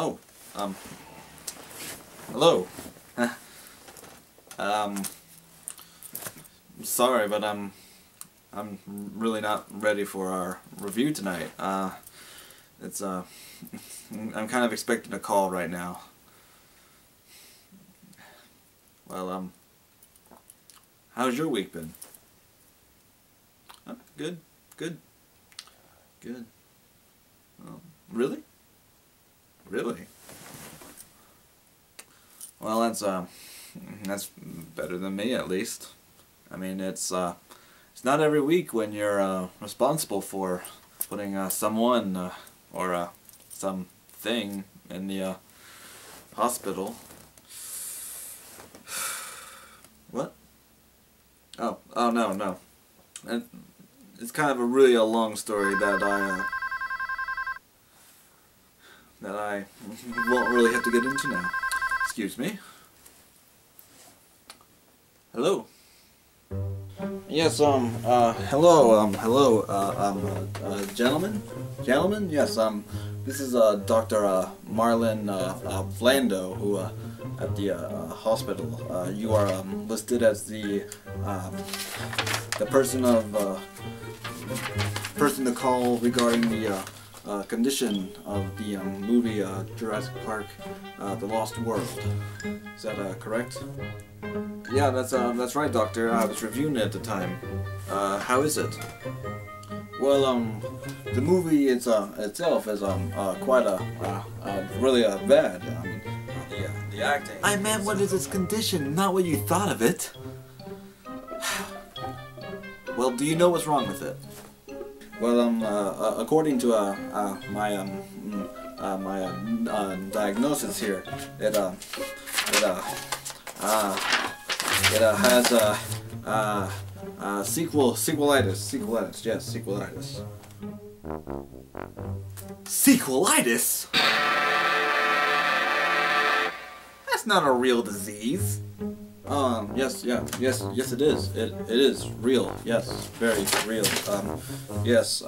Oh, hello. Sorry, but I'm really not ready for our review tonight. I'm kind of expecting a call right now. Well, how's your week been? Good. Really? Really? Well, that's better than me, at least. I mean, it's not every week when you're responsible for putting someone or something in the hospital. What? Oh no. It's kind of a really long story that I won't really have to get into now. Excuse me. Hello. Yes, hello, gentlemen? Gentlemen? Yes, this is, Dr. Marlon, Blando, who, at the, hospital. You are, listed as the person to call regarding the, condition of the, movie, Jurassic Park, The Lost World. Is that, correct? Yeah, that's right, Doctor. I was reviewing it at the time. How is it? Well, the movie itself is quite really bad. The acting. I meant, what is its condition, not what you thought of it. Well, do you know what's wrong with it? Well, according to my diagnosis here, it has sequelitis. Yes, sequelitis. Sequelitis? That's not a real disease. Yes, it is. It is real. Yes, very real. Yes,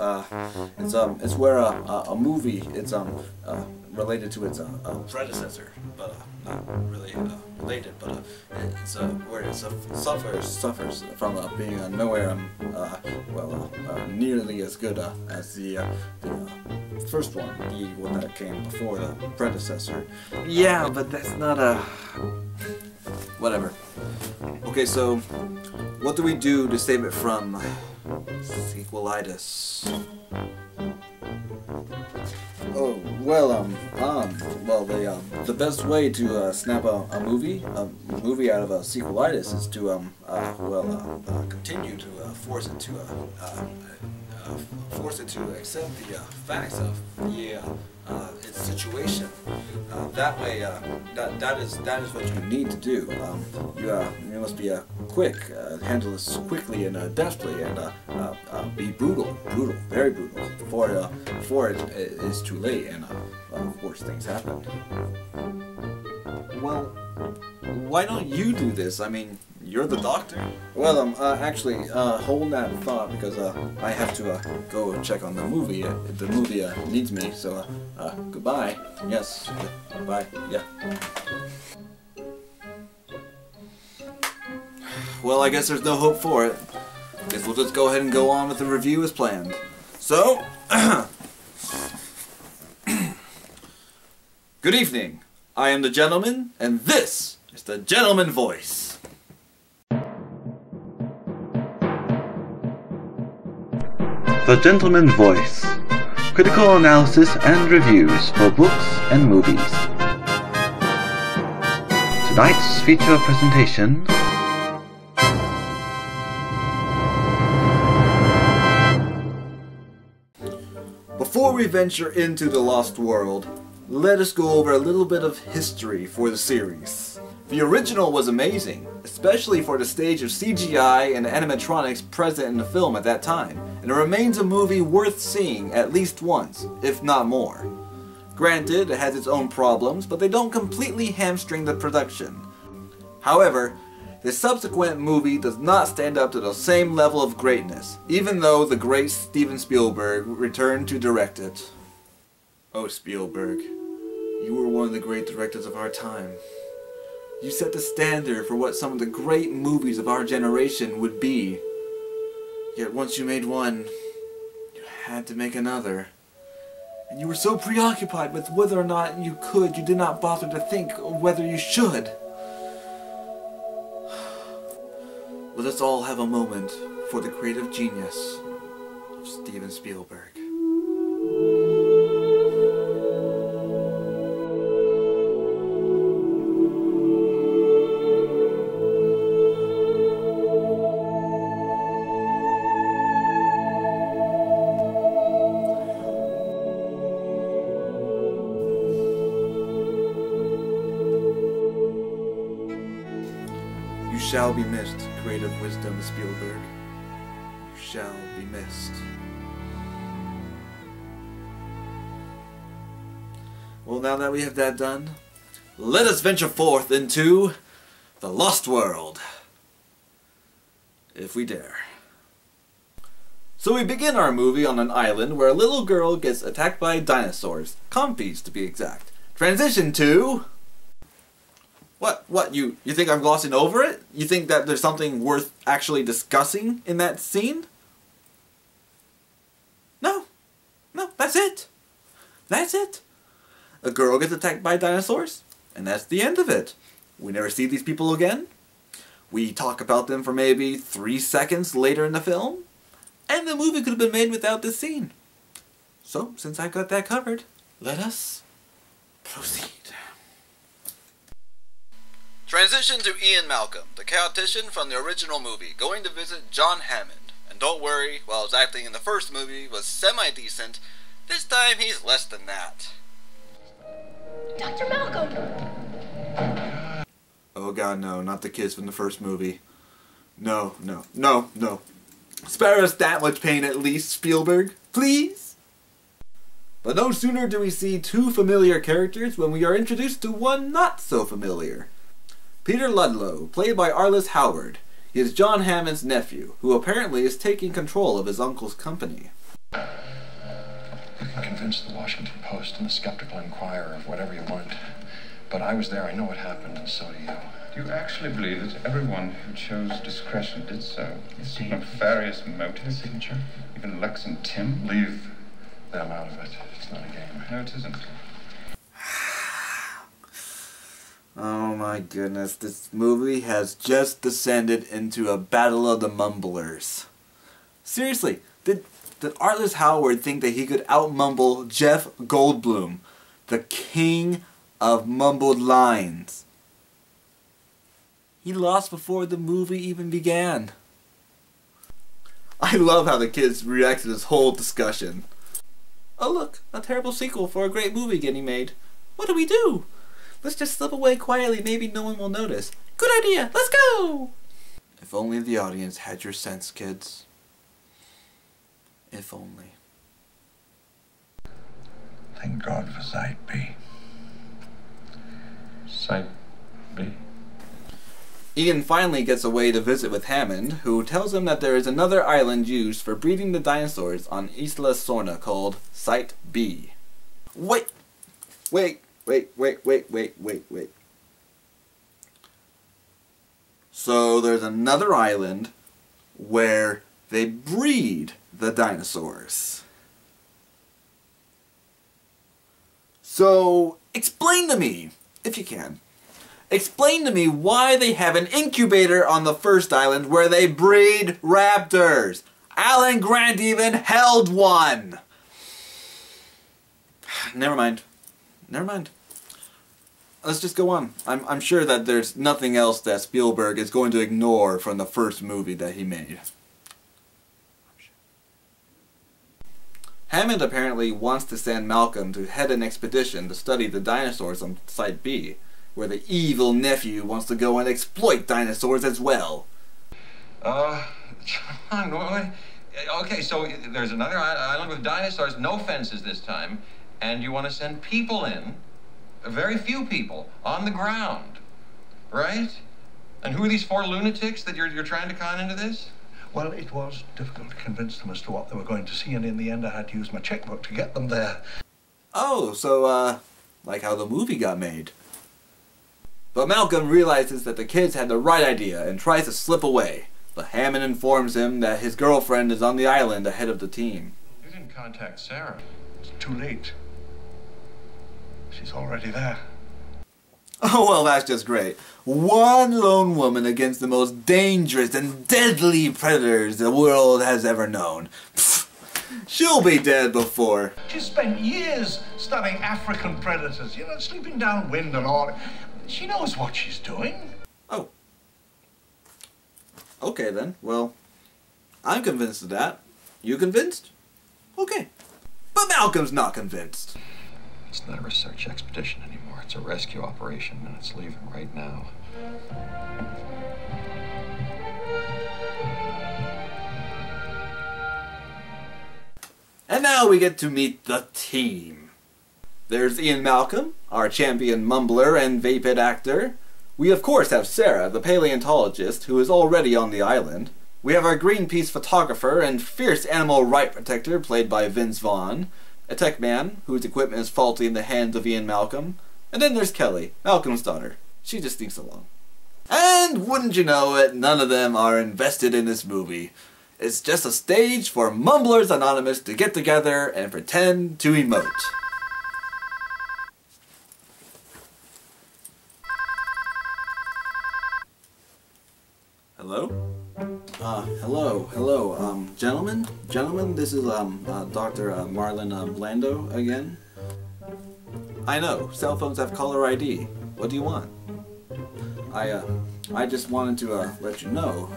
it's where a movie, it's related to its predecessor, but not really related, but it's where it suffers from being nowhere nearly as good as the first one, the one that came before the predecessor. Yeah, but that's not a whatever. Okay, so what do we do to save it from sequelitis? Oh, well, the best way to snap a movie out of a sequelitis is to continue to force it to accept the facts of its situation. That way, that is what you need to do. You must be quick, handle this quickly and deftly, and be brutal, very brutal, before it is too late, and of course things happen. Well, why don't you do this? I mean, you're the doctor. Well, actually, hold that thought, because I have to go check on the movie. The movie needs me, so goodbye. Yes, goodbye. Yeah. Well, I guess there's no hope for it. Guess we'll just go ahead and go on with the review as planned. So, good evening. I am the gentleman, and this is the Gentleman Voice. The Gentleman Voice. Critical analysis and reviews for books and movies. Tonight's feature presentation. Before we venture into The Lost World, let us go over a little bit of history for the series. The original was amazing, especially for the stage of CGI and animatronics present in the film at that time, and it remains a movie worth seeing at least once, if not more. Granted, it has its own problems, but they don't completely hamstring the production. However, the subsequent movie does not stand up to the same level of greatness, even though the great Steven Spielberg returned to direct it. Oh, Spielberg. You were one of the great directors of our time. You set the standard for what some of the great movies of our generation would be. Yet once you made one, you had to make another. And you were so preoccupied with whether or not you could, you did not bother to think whether you should. Let us all have a moment for the creative genius of Steven Spielberg. You shall be missed, creative wisdom, Spielberg. You shall be missed. Well, now that we have that done, let us venture forth into the Lost World. If we dare. So we begin our movie on an island where a little girl gets attacked by dinosaurs. Compies, to be exact. Transition to... What? You think I'm glossing over it? You think that there's something worth actually discussing in that scene? No, that's it. That's it. A girl gets attacked by dinosaurs, and that's the end of it. We never see these people again. We talk about them for maybe 3 seconds later in the film, and the movie could have been made without this scene. So, since I've got that covered, let us proceed. Transition to Ian Malcolm, the chaotician from the original movie, going to visit John Hammond. And don't worry, while his acting in the first movie was semi-decent, this time he's less than that. Dr. Malcolm! Oh god, no, not the kids from the first movie. No. Spare us that much pain at least, Spielberg, please! But no sooner do we see two familiar characters when we are introduced to one not so familiar. Peter Ludlow, played by Arliss Howard. He is John Hammond's nephew, who apparently is taking control of his uncle's company. You can convince the Washington Post and the Skeptical Inquirer of whatever you want. But I was there, I know what happened, and so do you. Do you actually believe that everyone who chose discretion did so? It's a nefarious motive. Signature? Even Lex and Tim? Leave them out of it. It's not a game. No, it isn't. Oh my goodness, this movie has just descended into a battle of the mumblers. Seriously, did Arliss Howard think that he could out-mumble Jeff Goldblum, the king of mumbled lines? He lost before the movie even began. I love how the kids react to this whole discussion. Oh look, a terrible sequel for a great movie getting made. What do we do? Let's just slip away quietly, maybe no one will notice. Good idea, let's go! If only the audience had your sense, kids. If only. Thank God for Site B. Site B? Ian finally gets away to visit with Hammond, who tells him that there is another island used for breeding the dinosaurs on Isla Sorna called Site B. Wait. So there's another island where they breed the dinosaurs. So explain to me, if you can, explain to me why they have an incubator on the first island where they breed raptors. Alan Grant even held one. Never mind. Let's just go on. I'm sure that there's nothing else that Spielberg is going to ignore from the first movie that he made. Hammond apparently wants to send Malcolm to head an expedition to study the dinosaurs on Site B, where the evil nephew wants to go and exploit dinosaurs as well. John, okay, so there's another island with dinosaurs, no fences this time, and you want to send people in, very few people, on the ground, right? And who are these 4 lunatics that you're trying to con into this? Well, it was difficult to convince them as to what they were going to see, and in the end I had to use my checkbook to get them there. Oh, so, like how the movie got made. But Malcolm realizes that the kids had the right idea and tries to slip away. But Hammond informs him that his girlfriend is on the island ahead of the team. You didn't contact Sarah. It's too late. She's already there. Oh, well, that's just great. One lone woman against the most dangerous and deadly predators the world has ever known. Pfft, she'll be dead before. She spent years studying African predators, you know, sleeping downwind and all. She knows what she's doing. Oh. Okay then, well, I'm convinced of that. You convinced? Okay. But Malcolm's not convinced. It's not a research expedition anymore. It's a rescue operation, and it's leaving right now. And now we get to meet the team. There's Ian Malcolm, our champion mumbler and vapid actor. We of course have Sarah, the paleontologist, who is already on the island. We have our Greenpeace photographer and fierce animal right protector, played by Vince Vaughn. A tech man, whose equipment is faulty in the hands of Ian Malcolm. And then there's Kelly, Malcolm's daughter. She just sneaks along. And wouldn't you know it, none of them are invested in this movie. It's just a stage for Mumblers Anonymous to get together and pretend to emote. Hello? Hello, gentlemen, this is, Dr. Marlon Blando again. I know, cell phones have caller ID. What do you want? I just wanted to, let you know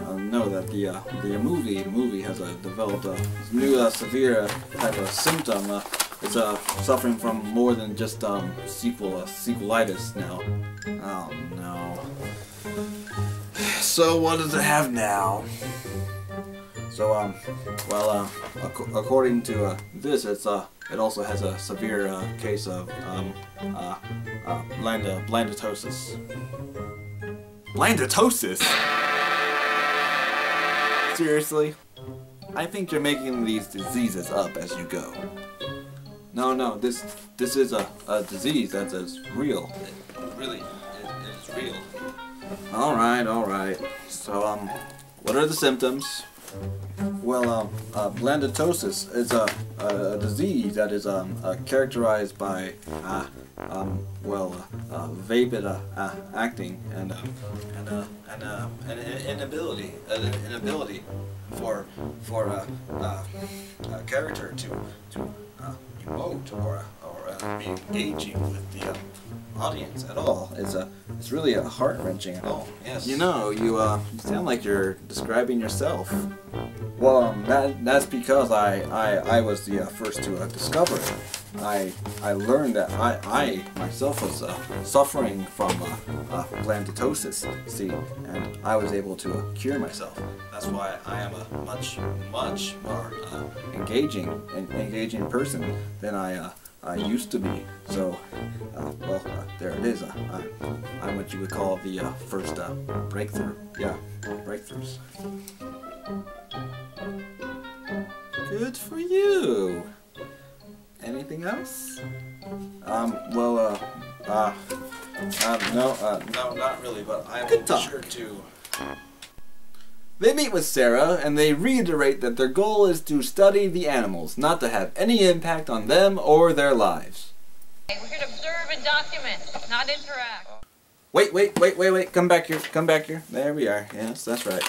that the movie has, developed a new, severe type of symptom. It's, suffering from more than just, sequelitis now. Oh, no. So what does it have now? So, according to this, it also has a severe case of blanditosis. Blanditosis? Seriously? I think you're making these diseases up as you go. No, this is a disease that's real. It really is real. All right. So, what are the symptoms? Well, blanditosis is a disease that is characterized by vapid acting and an inability for a character to emote or be engaging with the audience at all. It's really heart-wrenching at all. Yes. You know, you sound like you're describing yourself. Well, that's because I was the first to discover it. I learned that I myself was suffering from blanditosis, see, and I was able to cure myself. That's why I am a much more engaging person than I used to be. So, there it is. I'm what you would call the first breakthrough. Yeah, breakthroughs. Good for you. Anything else? No, not really, but I will be sure to. They meet with Sarah, and they reiterate that their goal is to study the animals, not to have any impact on them or their lives. We're here to observe and document, not interact. Wait, come back here. There we are, yes, that's right.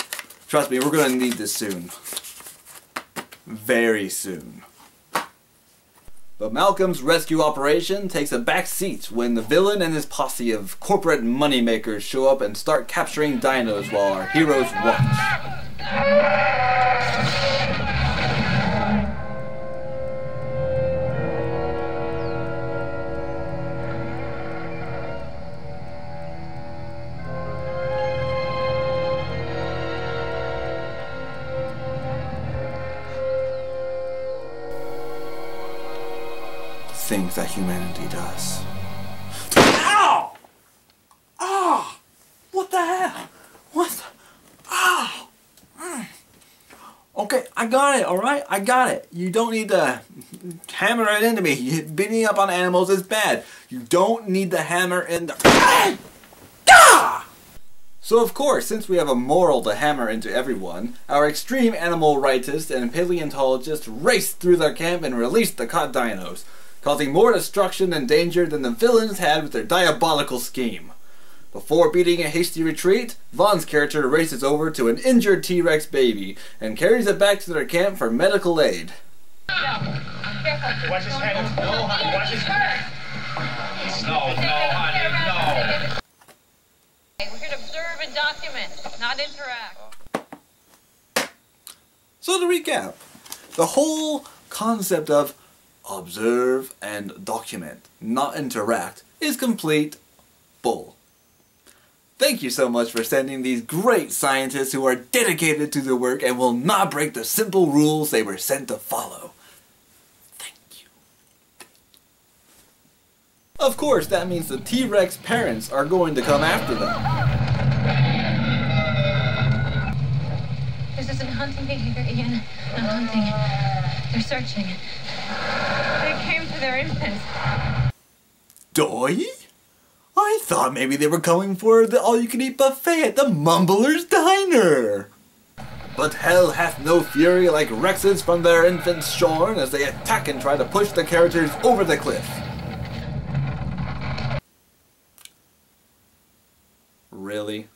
Trust me, we're gonna need this soon. Very soon. But Malcolm's rescue operation takes a back seat when the villain and his posse of corporate moneymakers show up and start capturing dinos while our heroes watch. Things that humanity does. Ow! What the hell? What the... Ow! Okay, I got it, alright? I got it. You don't need to hammer it into me. Beating up on animals is bad. You don't need to hammer in the... So of course, since we have a moral to hammer into everyone, our extreme animal rightists and paleontologists raced through their camp and released the caught dinos, causing more destruction and danger than the villains had with their diabolical scheme. Before beating a hasty retreat, Vaughn's character races over to an injured T-Rex baby and carries it back to their camp for medical aid. Watch his head. No, honey, watch his head. No, honey, no. We're here to observe and document, not interact. So to recap, the whole concept of observe and document, not interact, is complete bull. Thank you so much for sending these great scientists who are dedicated to their work and will not break the simple rules they were sent to follow. Thank you. Of course, that means the T-Rex parents are going to come after them. This isn't hunting behavior, Ian. Not hunting. They're searching. They came for their infants. Doy? I thought maybe they were coming for the all-you-can-eat buffet at the Mumbler's Diner. But hell hath no fury like Rexes from their infants shorn as they attack and try to push the characters over the cliff. Really?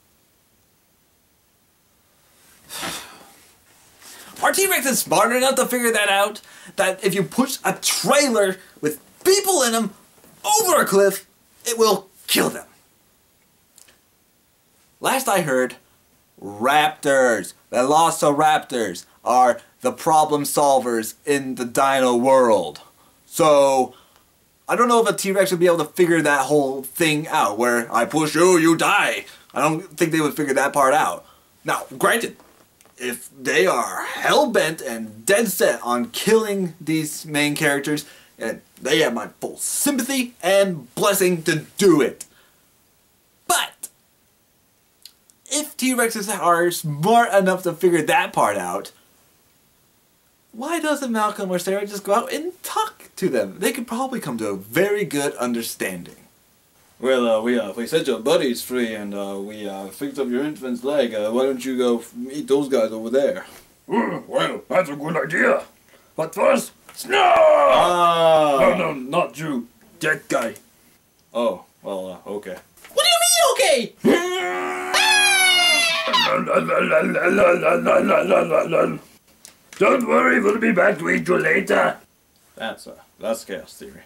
Are T-Rexes smart enough to figure that out? That if you push a trailer with people in them over a cliff, it will kill them. Last I heard, raptors, velociraptors, are the problem solvers in the dino world. So, I don't know if a T-Rex would be able to figure that whole thing out, where I push you, you die. I don't think they would figure that part out. Now, granted, if they are hell-bent and dead set on killing these main characters, and they have my full sympathy and blessing to do it. But if T-Rexes are smart enough to figure that part out, why doesn't Malcolm or Sarah just go out and talk to them? They could probably come to a very good understanding. Well, we set your buddies free and we fixed up your infant's leg. Why don't you go meet those guys over there? Well, that's a good idea. But first, No, no, not you. That guy. Oh, well, okay. What do you mean, okay? Don't worry, we'll be back to eat you later. That's chaos theory.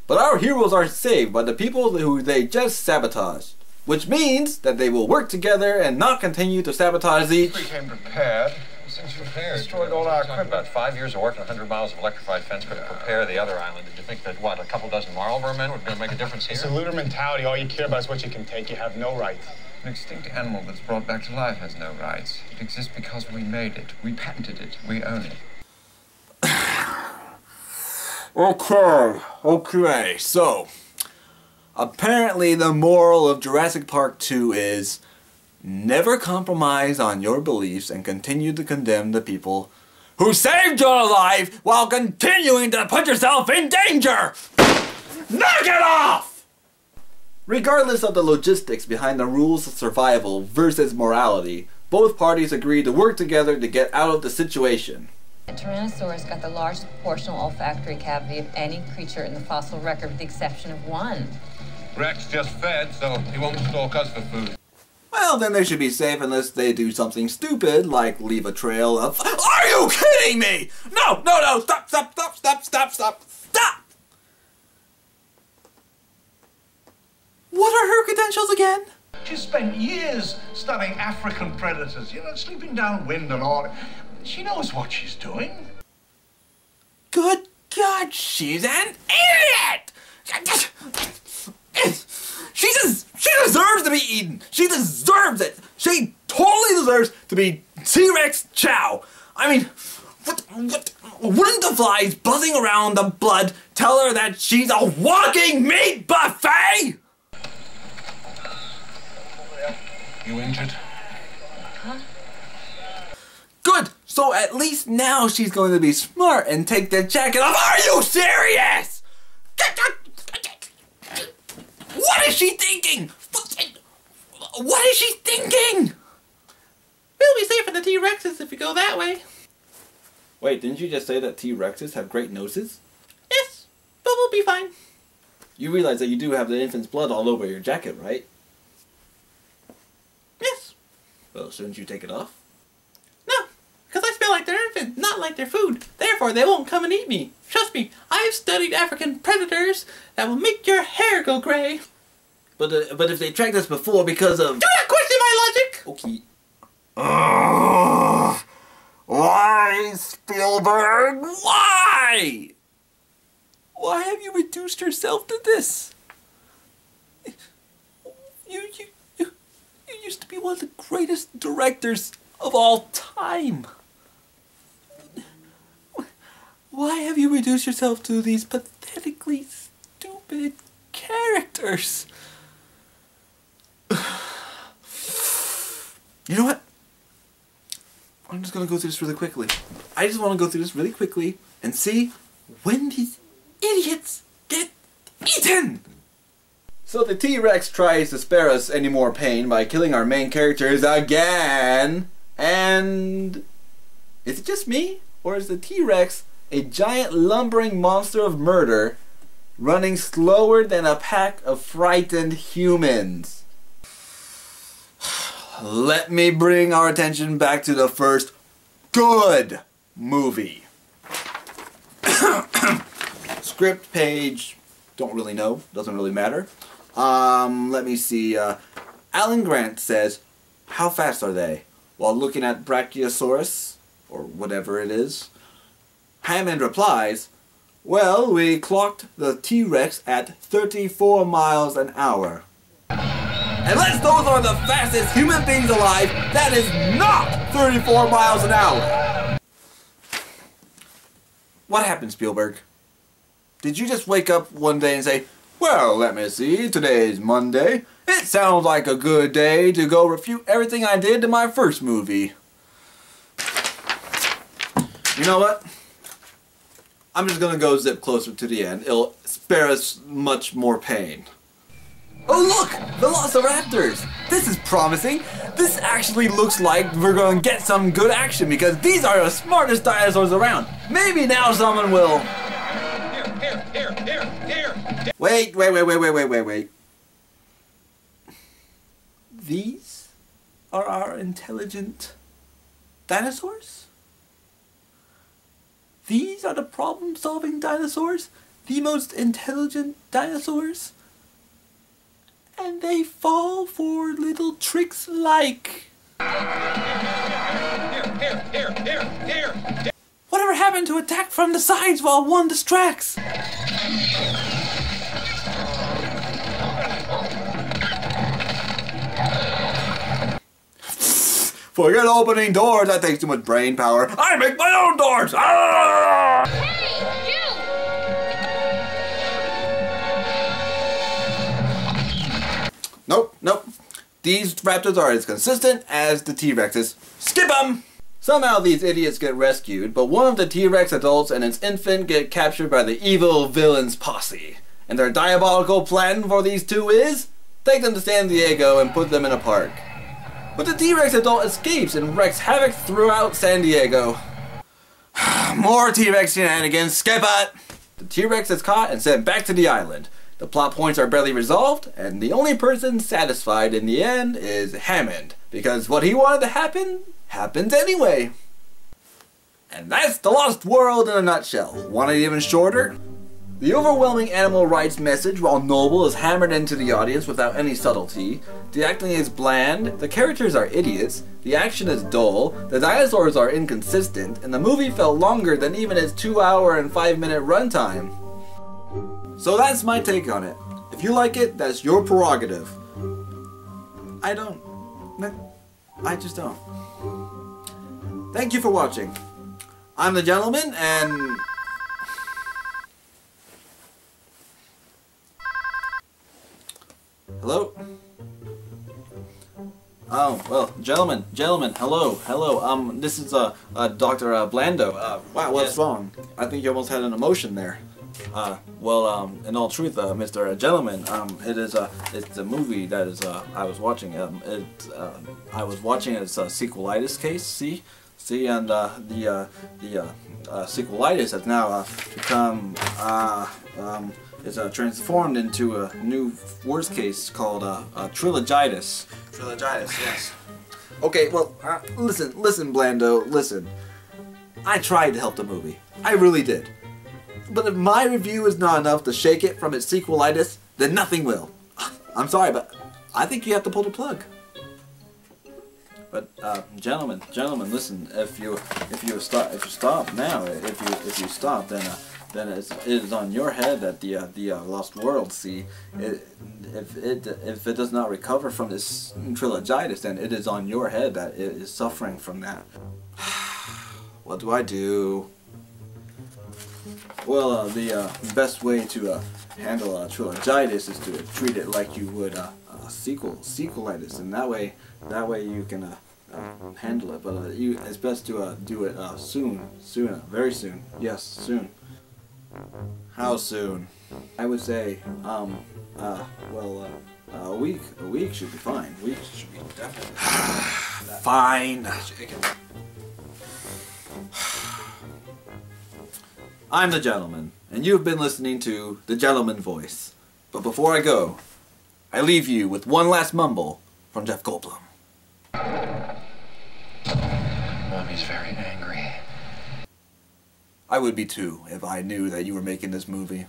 But our heroes are saved by the people who they just sabotaged. Which means that they will work together and not continue to sabotage each. We came prepared. Since you destroyed all our equipment. About 5 years of work and 100 miles of electrified fence could prepare the other island. Did you think that, what, a couple dozen Marlboro men were going to make a difference here? It's a looter mentality. All you care about is what you can take. You have no rights. An extinct animal that's brought back to life has no rights. It exists because we made it. We patented it. We own it. Okay, so apparently the moral of Jurassic Park 2 is never compromise on your beliefs and continue to condemn the people who saved your life while continuing to put yourself in danger! Knock it off! Regardless of the logistics behind the rules of survival versus morality, both parties agreed to work together to get out of the situation. The Tyrannosaurus got the largest proportional olfactory cavity of any creature in the fossil record with the exception of one. Rex just fed, so he won't stalk us for food. Well, then they should be safe unless they do something stupid, like leave a trail of... Are you kidding me? No! Stop! What are her credentials again? She spent years studying African predators, sleeping downwind and all. She knows what she's doing. Good God, she's an idiot! She deserves to be eaten. She deserves it. She totally deserves to be T-Rex chow. I mean, wouldn't the flies buzzing around the blood tell her that she's a walking meat buffet? You injured? Huh? Good. So at least now she's going to be smart and take the jacket off. Are you serious? What is she thinking? What is she thinking? We'll be safe from the T-Rexes if we go that way. Wait, didn't you just say that T-Rexes have great noses? Yes, but we'll be fine. You realize that you do have the infant's blood all over your jacket, right? Yes. Well, shouldn't you take it off? No, because I smell like their infant, not like their food. Therefore, they won't come and eat me. Trust me, I've studied African predators that will make your hair go gray. But if they tracked us before because of... Do not question my logic! Okay. Why, Spielberg? Why? Why have you reduced yourself to this? You used to be one of the greatest directors of all time. Why have you reduced yourself to these pathetically stupid characters? You know what? I'm just gonna go through this really quickly. I just want to go through this really quickly and see when these idiots get eaten! So the T-Rex tries to spare us any more pain by killing our main characters again. And... is it just me? Or is the T-Rex a giant lumbering monster of murder running slower than a pack of frightened humans? Let me bring our attention back to the first good movie. Script page, don't really know, doesn't really matter. Let me see. Alan Grant says, "How fast are they?" while looking at Brachiosaurus, or whatever it is. Hammond replies, "Well, we clocked the T-Rex at 34 miles an hour. Unless those are the fastest human beings alive, that is not 34 miles an hour." What happened, Spielberg? Did you just wake up one day and say, "Well, let me see, today's Monday. It sounds like a good day to go refute everything I did to my first movie"? You know what? I'm just gonna go zip closer to the end. It'll spare us much more pain. Oh look! Velociraptors! This is promising! This actually looks like we're going to get some good action because these are the smartest dinosaurs around. Maybe now someone will... Here! Wait. These are our intelligent dinosaurs? These are the problem-solving dinosaurs? The most intelligent dinosaurs? And they fall for little tricks like... Here! Whatever happened to attack from the sides while one distracts? Forget opening doors, that takes too much brain power. I make my own doors! Ah! Hey, you! Nope. These raptors are as consistent as the T-Rexes. Skip them! Somehow these idiots get rescued, but one of the T-Rex adults and its infant get captured by the evil villain's posse. And their diabolical plan for these two is... take them to San Diego and put them in a park. But the T-Rex adult escapes and wreaks havoc throughout San Diego. More T-Rex shenanigans, skip it! The T-Rex is caught and sent back to the island. The plot points are barely resolved, and the only person satisfied in the end is Hammond, because what he wanted to happen, happens anyway. And that's The Lost World in a nutshell. Want it even shorter? The overwhelming animal rights message, while noble, is hammered into the audience without any subtlety. The acting is bland, the characters are idiots, the action is dull, the dinosaurs are inconsistent, and the movie felt longer than even its 2-hour and 5-minute runtime. So that's my take on it. If you like it, that's your prerogative. I don't. I just don't. Thank you for watching. I'm the gentleman, and... Hello? Oh, well, Gentlemen, hello. This is Dr. Blando. Wow, what's wrong? I think you almost had an emotion there. In all truth, Mr. Gentleman, it's a movie that is, I was watching. I was watching its sequelitis case. See, and the sequelitis has now become is transformed into a new worst case called trilogitis. Trilogitis, yes. Okay, well, listen, Blando, listen. I tried to help the movie. I really did. But if my review is not enough to shake it from its sequelitis, then nothing will. I'm sorry, but I think you have to pull the plug. But gentlemen, listen. If you stop now, if you stop, then it is on your head that the lost world. See, if it does not recover from this trilogitis, then it is on your head that it is suffering from that. What do I do? Well, the best way to handle trilogitis is to treat it like you would sequelitis, and that way you can handle it. But it's best to do it soon, very soon. Yes, soon. How soon? I would say, a week. A week should be fine. A week should be definitely fine. I'm the Gentleman, and you've been listening to The Gentleman Voice. But before I go, I leave you with one last mumble from Jeff Goldblum. Mommy's very angry. I would be too if I knew that you were making this movie.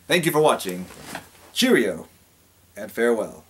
Thank you for watching. Cheerio, and farewell.